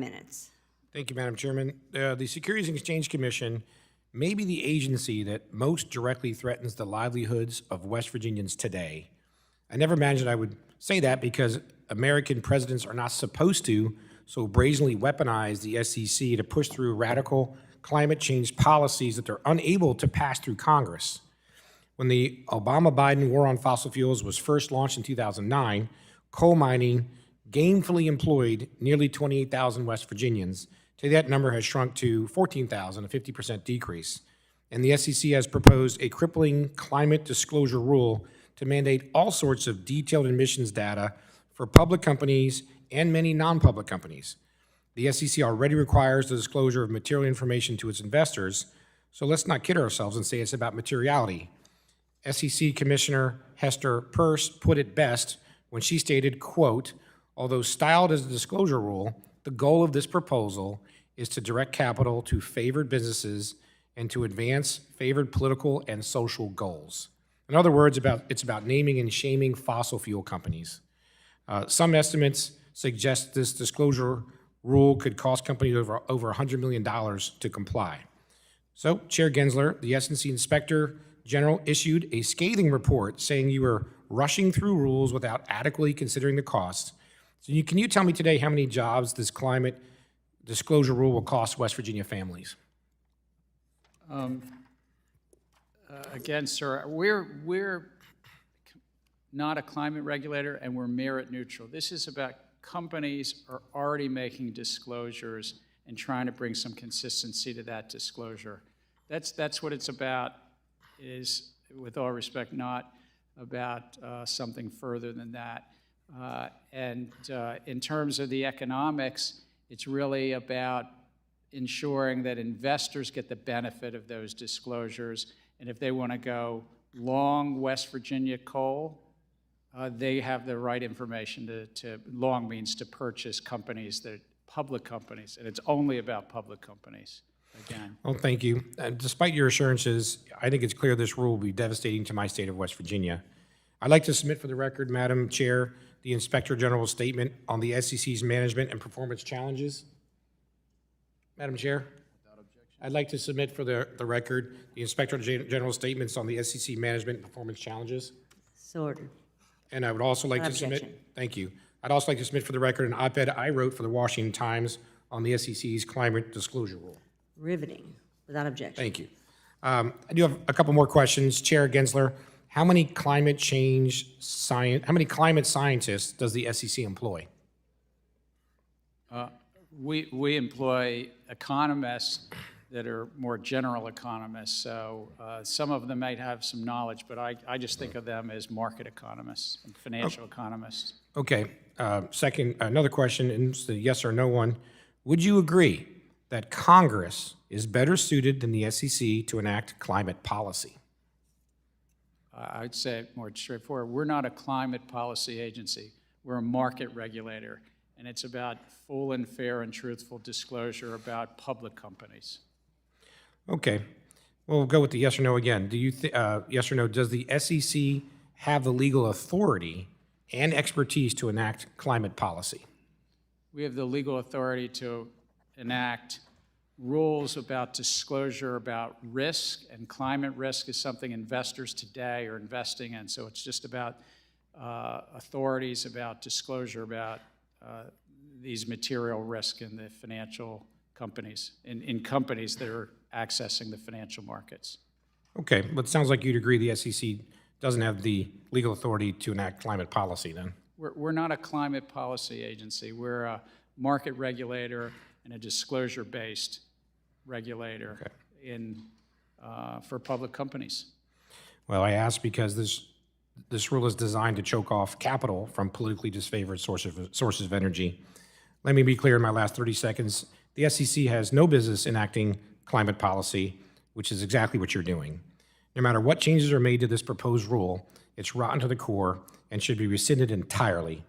minutes. Thank you, Madam Chairman. The Securities and Exchange Commission may be the agency that most directly threatens the livelihoods of West Virginians today. I never imagined I would say that because American presidents are not supposed to so brazenly weaponize the SEC to push through radical climate change policies that they're unable to pass through Congress. When the Obama-Biden war on fossil fuels was first launched in 2009, coal mining gainfully employed nearly 28,000 West Virginians. Today that number has shrunk to 14,000, a 50% decrease. And the SEC has proposed a crippling climate disclosure rule to mandate all sorts of detailed emissions data for public companies and many non-public companies. The SEC already requires the disclosure of material information to its investors, so let's not kid ourselves and say it's about materiality. SEC Commissioner Hester Peirce put it best when she stated, quote, "Although styled as a disclosure rule, the goal of this proposal is to direct capital to favored businesses and to advance favored political and social goals." In other words, it's about naming and shaming fossil fuel companies. Some estimates suggest this disclosure rule could cost companies over $100 million to comply. So, Chair Gensler, the SEC Inspector General issued a scathing report saying you were rushing through rules without adequately considering the costs. So can you tell me today how many jobs this climate disclosure rule will cost West Virginia families? Again, sir, we're not a climate regulator and we're merit neutral. This is about companies are already making disclosures and trying to bring some consistency to that disclosure. That's what it's about. It is, with all respect, not about something further than that. In terms of the economics, it's really about ensuring that investors get the benefit of those disclosures. And if they want to go long West Virginia coal, they have the right information long means to purchase companies that public companies, and it's only about public companies. Again. Well, thank you. Despite your assurances, I think it's clear this rule will be devastating to my state of West Virginia. I'd like to submit for the record, Madam Chair, the Inspector General's statement on the SEC's management and performance challenges. Madam Chair, I'd like to submit for the record the Inspector General's statements on the SEC management and performance challenges. So ordered. And I would also like to submit, thank you. I'd also like to submit for the record an op-ed I wrote for the Washington Times on the SEC's climate disclosure rule. Riveting, without objection. Thank you. I do have a couple more questions. Chair Gensler, how many climate scientists does the SEC employ? We employ economists that are more general economists, so some of them might have some knowledge, but I just think of them as market economists and financial economists. Okay. Second, another question, and it's a yes or no one. Would you agree that Congress is better suited than the SEC to enact climate policy? I'd say it more straightforward. We're not a climate policy agency. We're a market regulator, and it's about full and fair and truthful disclosure about public companies. Okay. We'll go with the yes or no again. Do you yes or no, does the SEC have the legal authority and expertise to enact climate policy? We have the legal authority to enact rules about disclosure about risk, and climate risk is something investors today are investing in. So it's just about authorities, about disclosure, about these material risk in the financial companies, in companies that are accessing the financial markets. Okay, but it sounds like you'd agree the SEC doesn't have the legal authority to enact climate policy then. We're not a climate policy agency. We're a market regulator and a disclosure-based regulator for public companies. Well, I ask because this rule is designed to choke off capital from politically disfavored sources of energy. Let me be clear in my last 30 seconds. The SEC has no business enacting climate policy, which is exactly what you're doing. No matter what changes are made to this proposed rule, it's rotten to the core and should be rescinded entirely.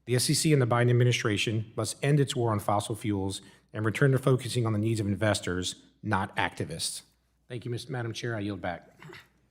The SEC and the Biden administration must end its war on fossil fuels and return to focusing on the needs of investors, not activists. Thank you, Madam Chair. I yield back.